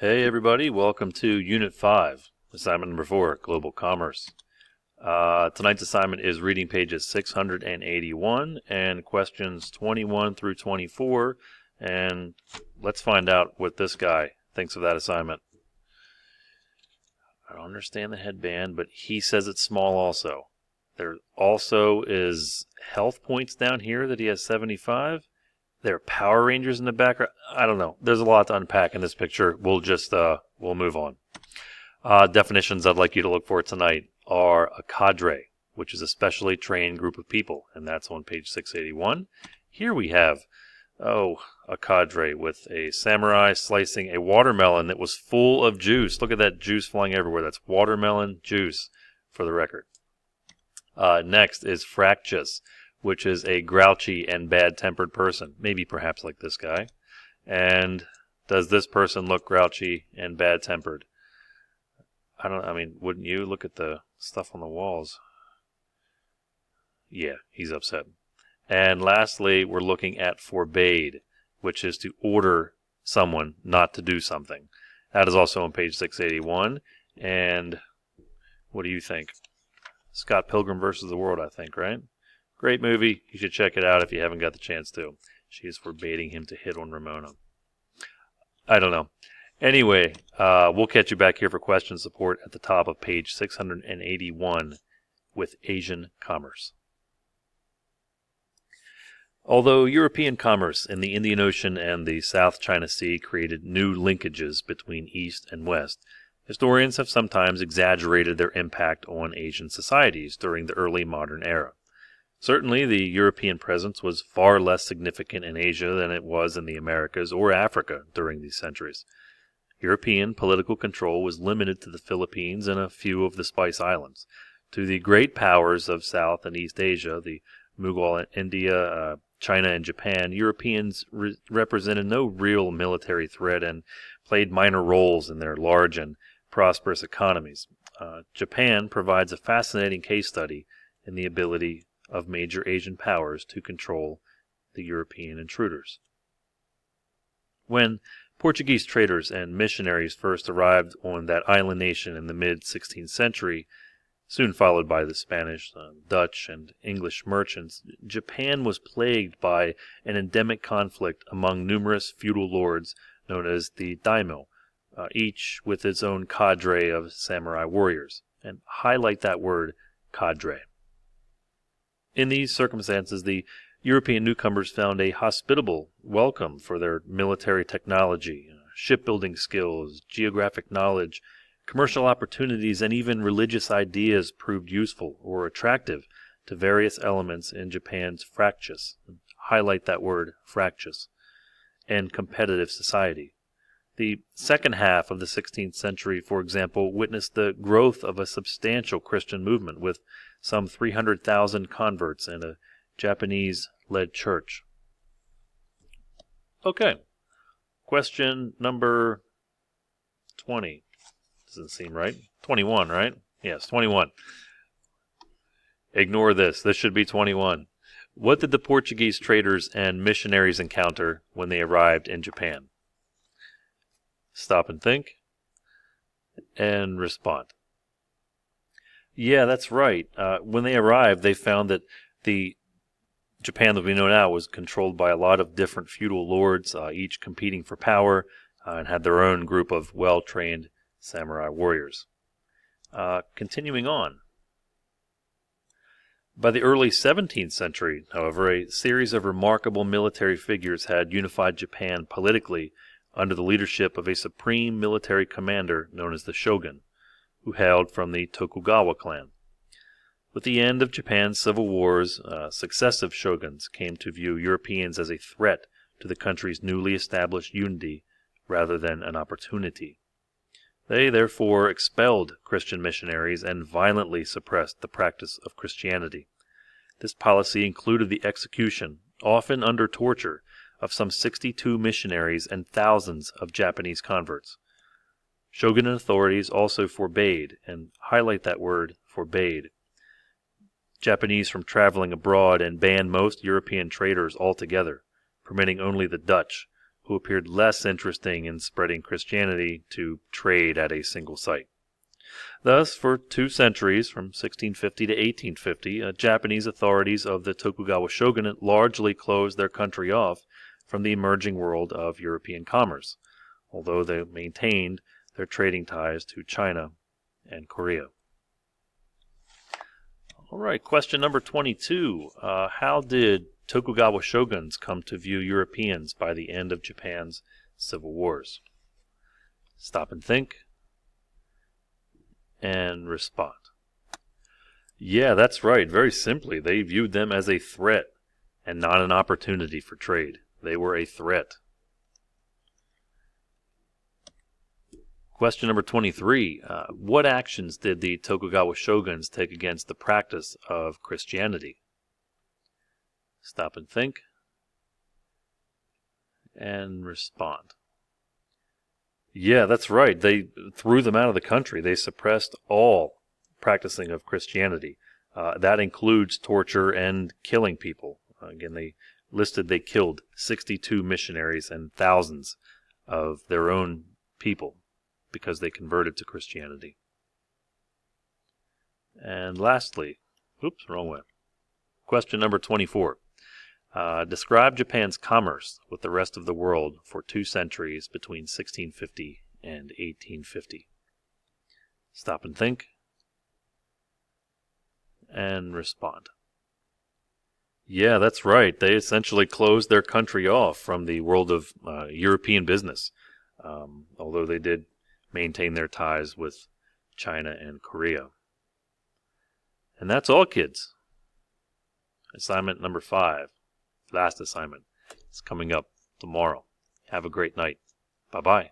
Hey everybody, welcome to Unit 5, assignment number 4, Global Commerce. Tonight's assignment is reading pages 681 and questions 21 through 24, and let's find out what this guy thinks of that assignment. I don't understand the headband, but he says it's small also. There also is health points down here that he has 75. There are Power Rangers in the background. I don't know. There's a lot to unpack in this picture. We'll just, we'll move on. Definitions I'd like you to look for tonight are a cadre, which is a specially trained group of people, and that's on page 681. Here we have, a cadre with a samurai slicing a watermelon that was full of juice. Look at that juice flying everywhere. That's watermelon juice, for the record. Next is fractious, which is a grouchy and bad-tempered person, maybe perhaps like this guy. And does this person look grouchy and bad-tempered? Wouldn't you? Look at the stuff on the walls. Yeah, he's upset. And lastly, we're looking at forbade, which is to order someone not to do something. That is also on page 681. And what do you think? Scott Pilgrim versus the World, I think, right? Great movie. You should check it out if you haven't got the chance to. She is forbidding him to hit on Ramona. I don't know. Anyway, we'll catch you back here for question support at the top of page 681 with Asian commerce. Although European commerce in the Indian Ocean and the South China Sea created new linkages between East and West, historians have sometimes exaggerated their impact on Asian societies during the early modern era. Certainly, the European presence was far less significant in Asia than it was in the Americas or Africa during these centuries. European political control was limited to the Philippines and a few of the Spice Islands. To the great powers of South and East Asia, the Mughal India, China, and Japan, Europeans represented no real military threat and played minor roles in their large and prosperous economies. Japan provides a fascinating case study in the ability of major Asian powers to control the European intruders. When Portuguese traders and missionaries first arrived on that island nation in the mid-16th century, soon followed by the Spanish, Dutch, and English merchants, Japan was plagued by an endemic conflict among numerous feudal lords known as the daimyo, each with its own cadre of samurai warriors. And highlight that word, cadre. In these circumstances, the European newcomers found a hospitable welcome for their military technology, shipbuilding skills, geographic knowledge, commercial opportunities, and even religious ideas proved useful or attractive to various elements in Japan's fractious, highlight that word, fractious, and competitive society. The second half of the 16th century, for example, witnessed the growth of a substantial Christian movement with some 300,000 converts and a Japanese-led church. Okay, question number 20. Doesn't seem right. 21, right? Yes, 21. Ignore this. This should be 21. What did the Portuguese traders and missionaries encounter when they arrived in Japan? Stop and think and respond. Yeah, that's right. When they arrived, they found that the Japan that we know now was controlled by a lot of different feudal lords, each competing for power, and had their own group of well-trained samurai warriors. Continuing on. By the early 17th century, however, a series of remarkable military figures had unified Japan politically under the leadership of a supreme military commander known as the shogun, who hailed from the Tokugawa clan. With the end of Japan's civil wars, successive shoguns came to view Europeans as a threat to the country's newly established unity rather than an opportunity. They therefore expelled Christian missionaries and violently suppressed the practice of Christianity. This policy included the execution, often under torture, of some 62 missionaries and thousands of Japanese converts. Shogunate authorities also forbade, and highlight that word, forbade, Japanese from traveling abroad and banned most European traders altogether, permitting only the Dutch, who appeared less interesting in spreading Christianity to trade at a single site. Thus, for 2 centuries, from 1650 to 1850, Japanese authorities of the Tokugawa shogunate largely closed their country off from the emerging world of European commerce, although they maintained their trading ties to China and Korea. All right, question number 22. How did Tokugawa shoguns come to view Europeans by the end of Japan's civil wars? Stop and think and respond. Yeah, that's right. Very simply, they viewed them as a threat and not an opportunity for trade. They were a threat. Question number 23. What actions did the Tokugawa shoguns take against the practice of Christianity? Stop and think and respond. Yeah, that's right. They threw them out of the country. They suppressed all practicing of Christianity. That includes torture and killing people. Again, they killed 62 missionaries and thousands of their own people because they converted to Christianity. And lastly, wrong way. Question number 24. Describe Japan's commerce with the rest of the world for 2 centuries between 1650 and 1850. Stop and think and respond. Yeah, that's right. They essentially closed their country off from the world of European business, although they did maintain their ties with China and Korea. And that's all, kids. Assignment number 5, last assignment, is coming up tomorrow. Have a great night. Bye-bye.